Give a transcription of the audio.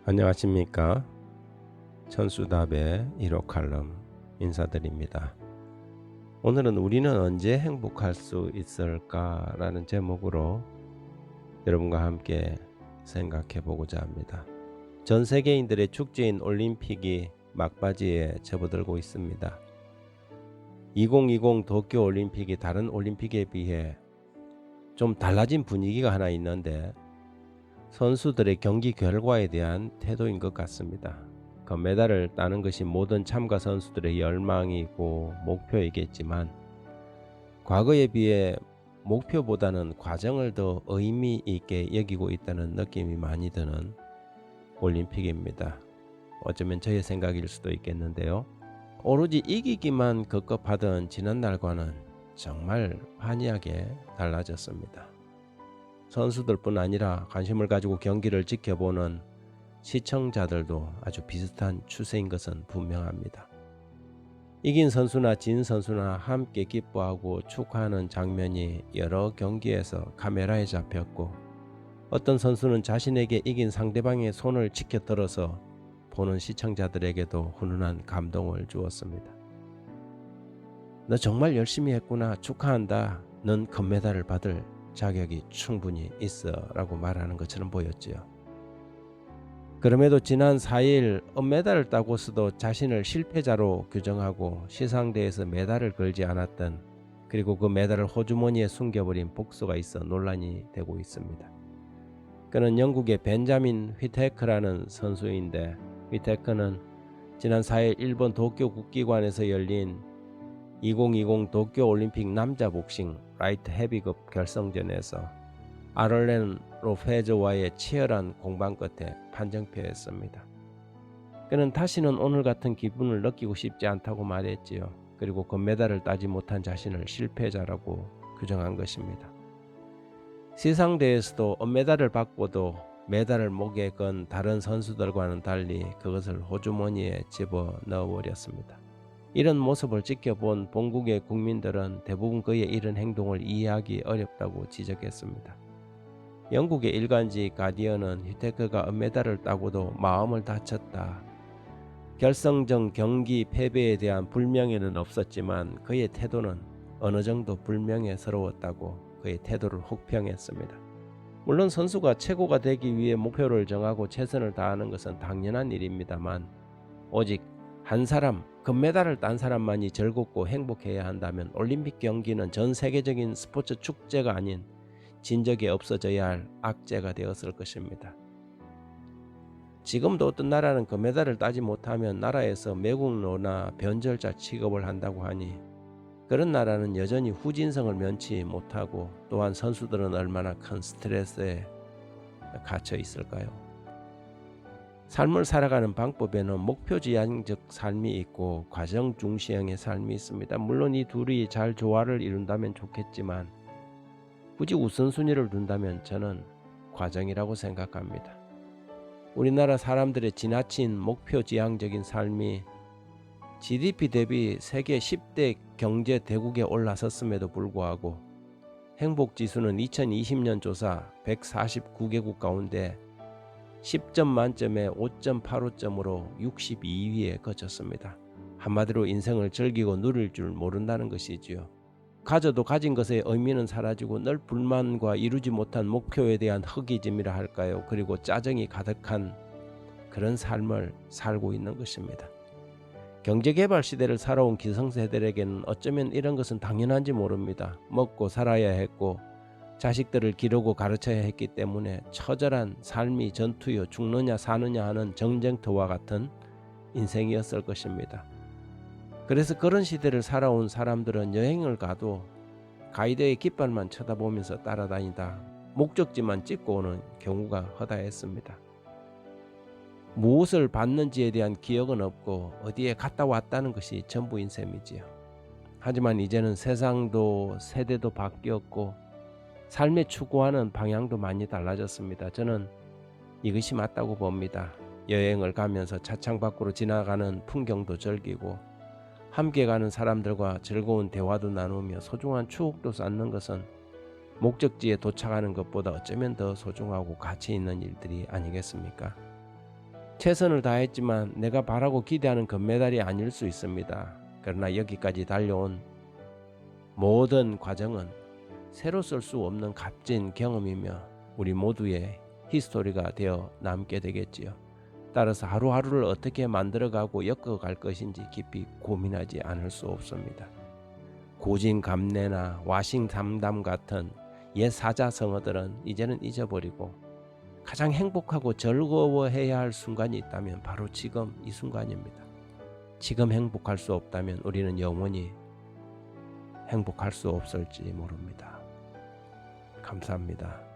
안녕하십니까. 천수답의 1호 칼럼 인사드립니다. 오늘은 우리는 언제 행복할 수 있을까 라는 제목으로 여러분과 함께 생각해 보고자 합니다. 전 세계인들의 축제인 올림픽이 막바지에 접어들고 있습니다. 2020 도쿄 올림픽이 다른 올림픽에 비해 좀 달라진 분위기가 하나 있는데 선수들의 경기 결과에 대한 태도인 것 같습니다. 금메달을 따는 것이 모든 참가 선수들의 열망이고 목표이겠지만 과거에 비해 목표보다는 과정을 더 의미 있게 여기고 있다는 느낌이 많이 드는 올림픽입니다. 어쩌면 저의 생각일 수도 있겠는데요. 오로지 이기기만 급급하던 지난날과는 정말 환희하게 달라졌습니다. 선수들뿐 아니라 관심을 가지고 경기를 지켜보는 시청자들도 아주 비슷한 추세인 것은 분명합니다. 이긴 선수나 진 선수나 함께 기뻐하고 축하하는 장면이 여러 경기에서 카메라에 잡혔고, 어떤 선수는 자신에게 이긴 상대방의 손을 치켜들어서 보는 시청자들에게도 훈훈한 감동을 주었습니다. 너 정말 열심히 했구나, 축하한다, 넌 금메달을 받을 자격이 충분히 있어 라고 말하는 것처럼 보였지요. 그럼에도 지난 4일 은메달을 따고서도 자신을 실패자로 규정하고 시상대에서 메달을 걸지 않았던, 그리고 그 메달을 호주머니에 숨겨버린 복수가 있어 논란이 되고 있습니다. 그는 영국의 벤자민 휘테크라는 선수인데, 휘테크는 지난 4일 일본 도쿄 국기관에서 열린 2020 도쿄 올림픽 남자 복싱 라이트 헤비급 결승전에서 아를렌 로페즈와의 치열한 공방 끝에 판정패했습니다. 그는 다시는 오늘 같은 기분을 느끼고 싶지 않다고 말했지요. 그리고 금메달을 따지 못한 자신을 실패자라고 규정한 것입니다. 시상대에서도 은메달을 받고도 메달을 목에 건 다른 선수들과는 달리 그것을 호주머니에 집어 넣어버렸습니다. 이런 모습을 지켜본 본국의 국민들은 대부분 그의 이런 행동을 이해하기 어렵다고 지적했습니다. 영국의 일간지 가디언은 휘테크가 은메달을 따고도 마음을 다쳤다. 결승전 경기 패배에 대한 불명예는 없었지만 그의 태도는 어느 정도 불명예스러웠다고 그의 태도를 혹평했습니다. 물론 선수가 최고가 되기 위해 목표를 정하고 최선을 다하는 것은 당연한 일입니다만, 오직 한 사람, 금메달을 딴 사람만이 즐겁고 행복해야 한다면 올림픽 경기는 전 세계적인 스포츠 축제가 아닌 진 적이 없어져야 할 악재가 되었을 것입니다. 지금도 어떤 나라는 금메달을 따지 못하면 나라에서 매국노나 변절자 취급을 한다고 하니, 그런 나라는 여전히 후진성을 면치 못하고 또한 선수들은 얼마나 큰 스트레스에 갇혀 있을까요? 삶을 살아가는 방법에는 목표지향적 삶이 있고 과정 중시형의 삶이 있습니다. 물론 이 둘이 잘 조화를 이룬다면 좋겠지만 굳이 우선순위를 둔다면 저는 과정이라고 생각합니다. 우리나라 사람들의 지나친 목표지향적인 삶이 GDP 대비 세계 10대 경제 대국에 올라섰음에도 불구하고 행복지수는 2020년 조사 149개국 가운데 10점 만점에 5.85점으로 62위에 그쳤습니다. 한마디로 인생을 즐기고 누릴 줄 모른다는 것이지요. 가져도 가진 것의 의미는 사라지고 늘 불만과 이루지 못한 목표에 대한 허기짐이라 할까요? 그리고 짜증이 가득한 그런 삶을 살고 있는 것입니다. 경제개발 시대를 살아온 기성세대에게는 어쩌면 이런 것은 당연한지 모릅니다. 먹고 살아야 했고 자식들을 기르고 가르쳐야 했기 때문에 처절한 삶이 전투요 죽느냐 사느냐 하는 전쟁터와 같은 인생이었을 것입니다. 그래서 그런 시대를 살아온 사람들은 여행을 가도 가이드의 깃발만 쳐다보면서 따라다니다 목적지만 찍고 오는 경우가 허다했습니다. 무엇을 받는지에 대한 기억은 없고 어디에 갔다 왔다는 것이 전부인 셈이지요. 하지만 이제는 세상도 세대도 바뀌었고 삶의 추구하는 방향도 많이 달라졌습니다. 저는 이것이 맞다고 봅니다. 여행을 가면서 차창 밖으로 지나가는 풍경도 즐기고 함께 가는 사람들과 즐거운 대화도 나누며 소중한 추억도 쌓는 것은 목적지에 도착하는 것보다 어쩌면 더 소중하고 가치 있는 일들이 아니겠습니까? 최선을 다했지만 내가 바라고 기대하는 금메달이 아닐 수 있습니다. 그러나 여기까지 달려온 모든 과정은 새로 쓸 수 없는 값진 경험이며 우리 모두의 히스토리가 되어 남게 되겠지요. 따라서 하루하루를 어떻게 만들어가고 엮어갈 것인지 깊이 고민하지 않을 수 없습니다. 고진감래나 와싱탐담 같은 옛 사자성어들은 이제는 잊어버리고 가장 행복하고 즐거워해야 할 순간이 있다면 바로 지금 이 순간입니다. 지금 행복할 수 없다면 우리는 영원히 행복할 수 없을지 모릅니다. 감사합니다.